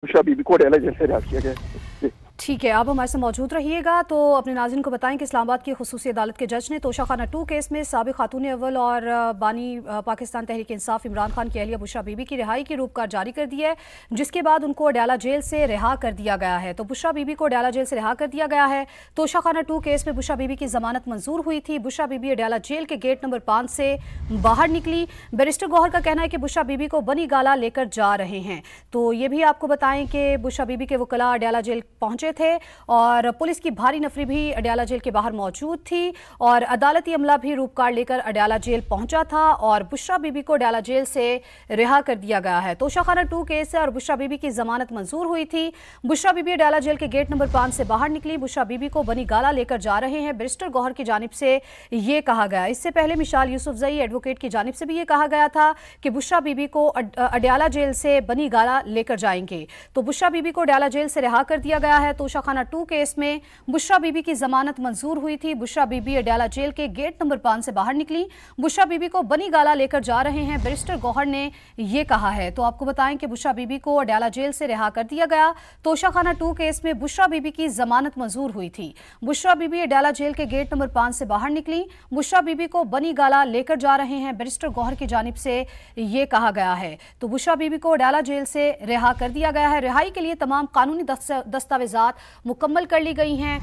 बुशरा बीबी को अडयाला जेल से रिहा किया गया है। ठीक है, आप हमारे साथ मौजूद रहिएगा। तो अपने नाज़रीन को बताएं कि इस्लामाबाद की खुसूसी अदालत के जज ने तोशा खाना 2 केस में साबिक खातून अव्वल और बानी पाकिस्तान तहरीक इंसाफ इमरान खान की अहलिया बुशरा बीबी की रिहाई की रूपकार जारी कर दी है, जिसके बाद उनको अडयाला जेल से रिहा कर दिया गया है। तो बुशरा बीबी को अडयाला जेल से रिहा कर दिया गया है। तोशा खाना 2 केस में बुशरा बीबी की जमानत मंजूर हुई थी। बुशरा बीबी अडयाला जेल के गेट नंबर 5 से बाहर निकली। बैरिस्टर गौहर का कहना है कि बुशरा बीबी को बनी गाला लेकर जा रहे हैं। तो ये भी आपको बताएं कि बुशरा बीबी के वकला अडयाला जेल पहुंचे थे और पुलिस की भारी नफरी भी अडयाला जेल के बाहर मौजूद थी और अदालती अमला भी रूपकार लेकर अडयाला जेल पहुंचा था और बुशरा बीबी को अडयाला जेल से रिहा कर दिया गया है। तोशा खाना 2 केस है और बुशरा बीबी की जमानत मंजूर हुई थी। बुशरा बीबी अडयाला जेल के गेट नंबर 5 से बाहर निकली। बुशरा बीबी को बनी गाला लेकर जा रहे हैं, बैरिस्टर गौहर की जानिब से ये कहा गया। इससे पहले मिशाल यूसुफजई एडवोकेट की जानिब से भी ये कहा गया था कि बुशरा बीबी को अडयाला जेल से बनी गाला लेकर जाएंगे। तो बुशरा बीबी को अडयाला जेल से रिहा कर दिया गया है। तोशा खाना 2 केस में बुशरा बीबी की जमानत मंजूर हुई थी। बुशरा बीबी अडयाला जेल के गेट नंबर 5 से बाहर निकली। बुशरा बीबी को बनी गाला लेकर जा रहे हैं, बैरिस्टर गौहर ने यह कहा है। तो आपको बताएं कि बुशरा बीबी को अडयाला जेल से रिहा कर दिया गया। तोशा खाना 2 केस में बुशरा बीबी की जमानत मंजूर हुई थी। बुशरा बीबी अडयाला जेल के गेट नंबर 5 से बाहर निकली। बुशरा बीबी को बनी गाला लेकर जा रहे हैं, बैरिस्टर गौहर की जानिब से यह कहा गया है। तो बुशरा बीबी को अडयाला जेल से रिहा कर दिया गया है। रिहाई के लिए तमाम कानूनी दस्तावेजात मुकम्मल कर ली गई हैं।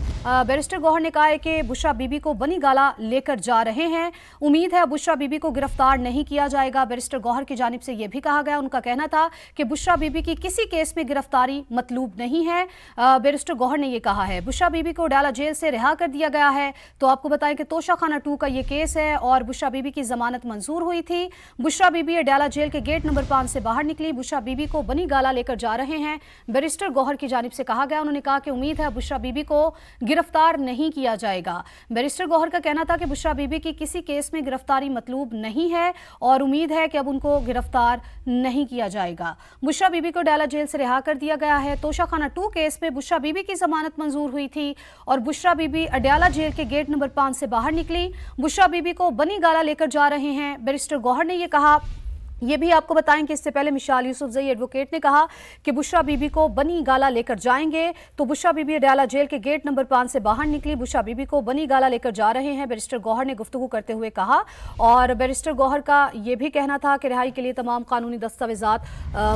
बैरिस्टर गौहर ने कहा है कि बुशरा बीबी को बनी गाला लेकर जा रहे हैं। उम्मीद है बुशरा बीबी को गिरफ्तार नहीं किया जाएगा। बैरिस्टर गौहर की जानिब से यह भी कहा गया, उनका कहना था कि बुशरा बीबी की किसी केस में गिरफ्तारी मतलूब नहीं है। बैरिस्टर गौहर ने यह कहा है। बुशरा बीबी को अडयाला जेल से रिहा कर दिया गया है। तो आपको बताएं कि तोशा खाना 2 का यह केस है और बुशरा बीबी की जमानत मंजूर हुई थी। बुशरा बीबी अडयाला जेल के गेट नंबर 5 से बाहर निकली। बुशरा बीबी को बनी गाला लेकर जा रहे हैं, बैरिस्टर गौहर की जानिब से कहा गया। उन्होंने कहा कि उम्मीद है बुशरा बीबी को गिरफ्तार नहीं किया जाएगा। बैरिस्टर गौहर का कहना था कि बुशरा बीबी की किसी केस में गिरफ्तारी मतलूब नहीं है और उम्मीद है कि अब उनको गिरफ्तार नहीं किया जाएगा। बुशरा बीबी को अडयाला जेल से रिहा कर दिया गया है। तोशा खाना 2 केस में बुशरा बीबी की जमानत मंजूर हुई थी और बुशरा बीबी अडयाला जेल के गेट नंबर 5 से बाहर निकली। बुशरा बीबी को बनी गाला लेकर जा रहे हैं, बैरिस्टर गौहर ने यह कहा। ये भी आपको बताएं कि इससे पहले मिशाल यूसुफजई एडवोकेट ने कहा कि बुशरा बीबी को बनी गाला लेकर जाएंगे। तो बुशरा बीबी अडयाला जेल के गेट नंबर 5 से बाहर निकली। बुशरा बीबी को बनी गाला लेकर जा रहे हैं, बैरिस्टर गौहर ने गुफ्तगू करते हुए कहा। और बैरिस्टर गौहर का यह भी कहना था कि रिहाई के लिए तमाम कानूनी दस्तावेजात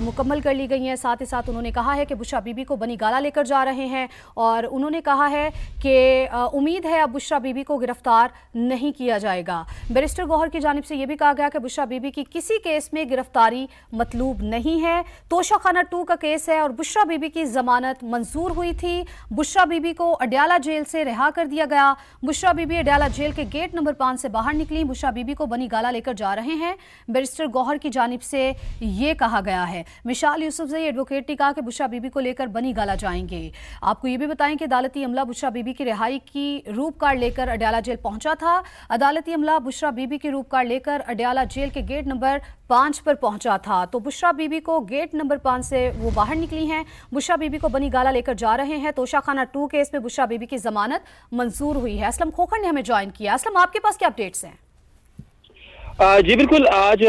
मुकम्मल कर ली गई हैं। साथ ही साथ उन्होंने कहा है कि बुशरा बीबी को बनी गाला लेकर जा रहे हैं और उन्होंने कहा है कि उम्मीद है अब बुशरा बीबी को गिरफ्तार नहीं किया जाएगा। बैरिस्टर गौहर की जानिब से यह भी कहा गया कि बुशरा बीबी की किसी केस में गिरफ्तारी मतलूब नहीं है। तोशा खाना 2 का केस है और बुशरा बीबी की जमानत मंजूर हुई थी। बुशरा बीबी को अडयाला जेल से रिहा कर दिया गया। बुशरा बीबी अडयाला जेल के गेट नंबर 5 से बाहर निकली। बुशरा बीबी को बनी गाला लेकर जा रहे हैं, बैरिस्टर गौहर की जानिब से यह कहा गया है। मिशाल यूसुफजई एडवोकेट ने कहा कि बुशरा बीबी को लेकर बनी गाला जाएंगे। आपको यह भी बताएं कि अदालती अमला बुशरा बीबी की रिहाई की रूपकार लेकर अडयाला जेल पहुंचा था। अदालती अमला बुशरा बीबी की रूपकार लेकर अडयाला जेल के गेट नंबर 5 पर पहुंचा था। तो बुशरा बीबी को गेट नंबर 5 से वो बाहर निकली हैं। बुशरा बीबी को बनी गाला लेकर जा रहे हैं। तोशा खाना 2 केस में बुशरा बीबी की जमानत मंजूर हुई है। असलम खोखर ने हमें ज्वाइन किया। असलम, आपके पास क्या अपडेट्स हैं? जी बिल्कुल, आज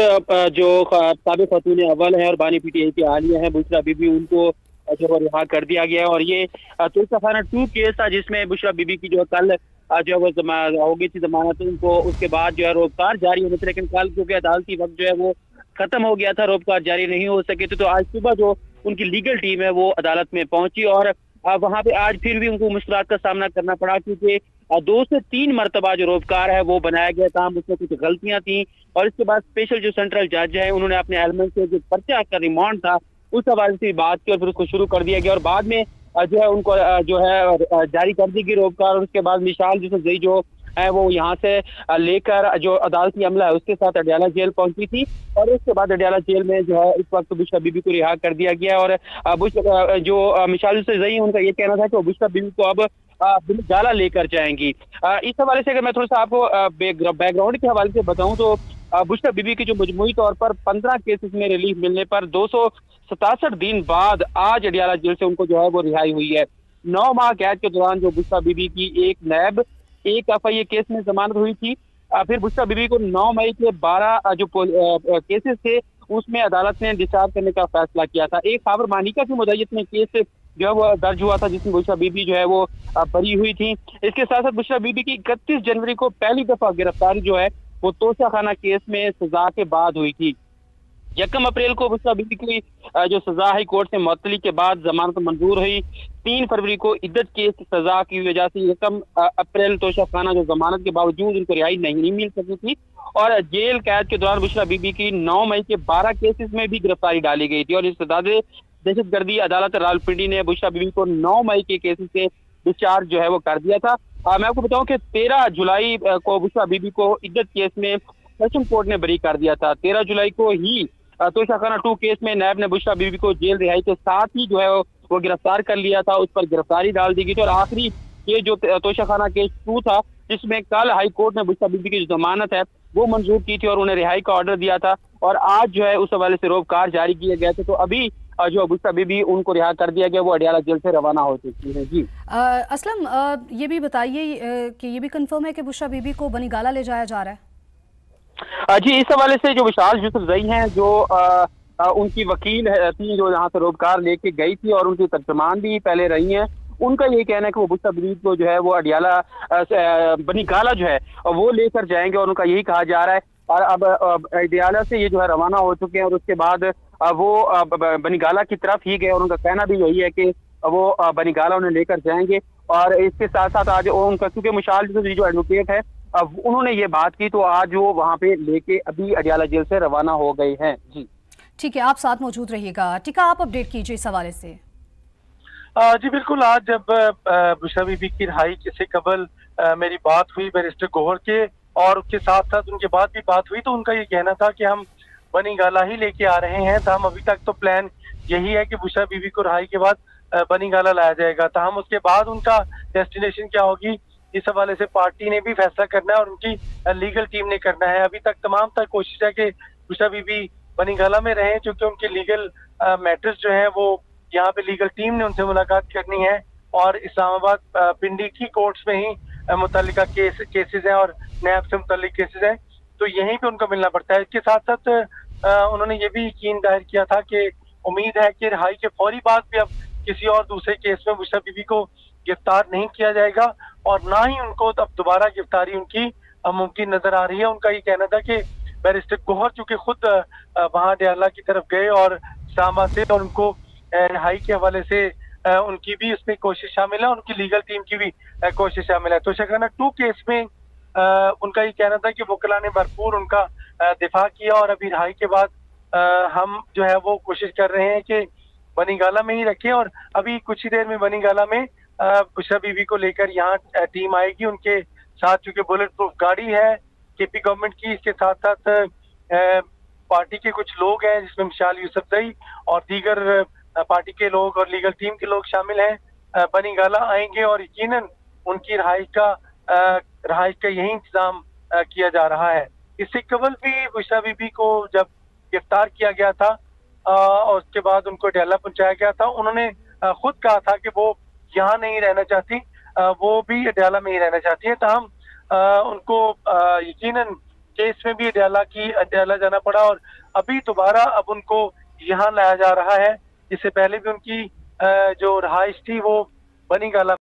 जो साबिक खातून अव्वल हैं और बानी पीटीआई की आलिया हैं बुशरा बीबी, उनको जो रिहा कर दिया गया है। और ये तोशा खाना 2 केस था जिसमें बुशरा बीबी की जो कल जो है वो हो गई थी जमानत, उनको उसके बाद जो है रोजगार जारी होने थे, लेकिन कल क्योंकि अदालती वक्त जो है वो खत्म हो गया था, रोजगार जारी नहीं हो सके थे। तो आज सुबह जो उनकी लीगल टीम है वो अदालत में पहुंची और वहां पे आज फिर भी उनको मुश्किलात का सामना करना पड़ा, क्योंकि 2 से 3 मरतबा जो रोजगार है वो बनाया गया था, उसमें कुछ गलतियां थी। और इसके बाद स्पेशल जो सेंट्रल जज है उन्होंने अपने एलिमेंट से जो पर्चा का रिमांड था उस हवाले से बात की और फिर उसको शुरू कर दिया गया और बाद में जो है उनको जो है जारी कर दी गई रोजगार। और उसके बाद मिशाल यूसुफजई जो है वो यहाँ से लेकर जो अदालती अमला है उसके साथ अडयाला जेल पहुंची थी और उसके बाद अडयाला जेल में जो है इस वक्त बुशरा बीबी को रिहा कर दिया गया। और जो मिशाल यूसुफजई उनका ये कहना था कि वो बुशरा बीबी को अब गाला लेकर जाएंगी। इस हवाले से अगर मैं थोड़ा सा आपको बैकग्राउंड के हवाले से बताऊं तो बुशरा बीबी की जो मजमूई तौर पर 15 केसेस में रिलीफ मिलने पर 267 दिन बाद आज अडयाला जेल से उनको जो है वो रिहाई हुई है। 9 माह कैद के दौरान जो बुशरा बीबी की एक नैब एक FIA केस में जमानत हुई थी। फिर बुशरा बीबी को 9 मई के 12 जो केसेस थे उसमें अदालत ने डिस्चार्ज करने का फैसला किया था। एक खैबर मानिका की मुद्दत में केस जो है वो दर्ज हुआ था, जिसमें बुशरा बीबी जो है वो बरी हुई थी। इसके साथ साथ बुशरा बीबी की 31 जनवरी को पहली दफा गिरफ्तारी जो है वो तोशाखाना केस में सजा के बाद हुई थी। 1 अप्रैल को बुशरा बीबी की जो सजा हाई कोर्ट से मुअत्तली के बाद जमानत मंजूर हुई। 3 फरवरी को इद्दत केस की सजा की वजह से 1 अप्रैल तोशाखाना जो जमानत के बावजूद उनको रिहाई नहीं मिल सकी थी और जेल कैद के दौरान बुशरा बीबी की 9 मई के 12 केसेस में भी गिरफ्तारी डाली गई थी और इस दहशतगर्दी अदालत रावलपिंडी ने बुशरा बीबी को 9 मई के केसेस से डिस्चार्ज जो है वो कर दिया था। मैं आपको बताऊं कि 13 जुलाई को बुशरा बीबी को इद्दत केस में सेशन कोर्ट ने बरी कर दिया था। 13 जुलाई को ही तोशाखाना 2 केस में नैब ने बुशरा बीबी को जेल रिहाई के साथ ही जो है वो गिरफ्तार कर लिया था, उस पर गिरफ्तारी डाल दी गई थी और आखिरी ये जो तोशाखाना केस 2 था, जिसमें कल हाई कोर्ट ने बुशरा बीबी की जो जमानत है वो मंजूर की थी और उन्हें रिहाई का ऑर्डर दिया था और आज जो है उस हवाले से रोबकार जारी किए गए थे। तो अभी जो बुशरा बीबी उनको रिहा कर दिया गया, वो अडियाला जेल से रवाना हो चुकी है। जी असलम, ये भी बताइए कि ये भी कंफर्म है कि बुशरा बीबी को बनीगाला ले जाया जा रहा है? जी, इस हवाले से जो विशाल यूसुफजई हैं, जो उनकी वकील थी, जो यहाँ से रोबकार लेके गई थी और उनकी तर्जमान भी पहले रही हैं, उनका यही कहना है कि वो बुशरा बीबी को जो है वो अडियाला बनीगाला जो है वो लेकर जाएंगे और उनका यही कहा जा रहा है। और अब अडियाला से ये जो है रवाना हो चुके हैं और उसके बाद वो बनीगाला की तरफ ही गए और उनका कहना भी यही है कि वो बनीगाला उन्हें लेकर जाएंगे। और इसके साथ साथ आज उनका, क्योंकि मुशाल जो एडवोकेट है, अब उन्होंने ये बात की तो आज वो वहाँ पे लेके अभी अडियाला जेल से रवाना हो गए हैं। जी ठीक है, आप साथ मौजूद रहिएगा। टीका, आप अपडेट कीजिए इस हवाले से। जी बिल्कुल, आज जब बुशरा बीबी की रिहाई से कबल मेरी बात हुई बैरिस्टर गौहर के और उसके साथ साथ उनके बाद भी बात हुई, तो उनका ये कहना था कि हम बनीगाला ही लेके आ रहे हैं। तो हम अभी तक तो प्लान यही है कि बुशरा बीबी को रिहाई के बाद बनीगाला लाया जाएगा। तो हम उसके बाद उनका डेस्टिनेशन क्या होगी, इस हवाले से पार्टी ने भी फैसला करना है और उनकी लीगल टीम ने करना है। अभी तक तमाम तक कोशिश है कि बुशरा बीबी बनीगाला में रहें, क्योंकि उनके लीगल मैटर्स जो हैं वो यहाँ पे लीगल टीम ने उनसे मुलाकात करनी है और इस्लामाबाद पिंडी की कोर्ट्स में ही मुतल्लिका केसेस हैं और नैब से मुतल्लिक केसेस हैं, तो यहीं पे उनको मिलना पड़ता है। इसके साथ साथ उन्होंने ये भी यकीन जाहिर किया था कि उम्मीद है कि रिहाई के फौरी बाद भी अब किसी और दूसरे केस में बुशरा बीबी को गिरफ्तार नहीं किया जाएगा और ना ही उनको अब दोबारा गिरफ्तारी उनकी मुमकिन नजर आ रही है। उनका ये कहना था कि बैरिस्टर गौहर चूंकि खुद वहां अडियाला की तरफ गए और इस्लामाबाद से, और उनको रिहाई के हवाले से उनकी भी उसमें कोशिश शामिल है, उनकी लीगल टीम की भी कोशिश शामिल है। तो तोशाखाना 2 केस में उनका ये कहना था कि वकला ने भरपूर उनका दिफा किया और अभी रिहाई के बाद हम जो है वो कोशिश कर रहे हैं कि बनीगाला में ही रखें और अभी कुछ ही देर में बनीगाला में बुशरा बीबी को लेकर यहाँ टीम आएगी। उनके साथ चूंकि बुलेट प्रूफ गाड़ी है केपी गवर्नमेंट की, इसके साथ साथ पार्टी के कुछ लोग हैं जिसमें मिसाल यूसुफजई और दीगर पार्टी के लोग और लीगल टीम के लोग शामिल हैं। बनीगाला आएंगे और यकीनन उनकी रिहाई का यही इंतजाम किया जा रहा है। इससे कबल भी बुशरा बीबी को जब गिरफ्तार किया गया था और उसके बाद उनको अडियाला पहुंचाया गया था, उन्होंने खुद कहा था कि वो यहाँ नहीं रहना चाहती, वो भी अडियाला में ही रहना चाहती है। तहम उनको यकीनन केस में भी अडियाला जाना पड़ा और अभी दोबारा अब उनको यहाँ लाया जा रहा है। इससे पहले भी उनकी जो रहाइश थी वो बनीगाला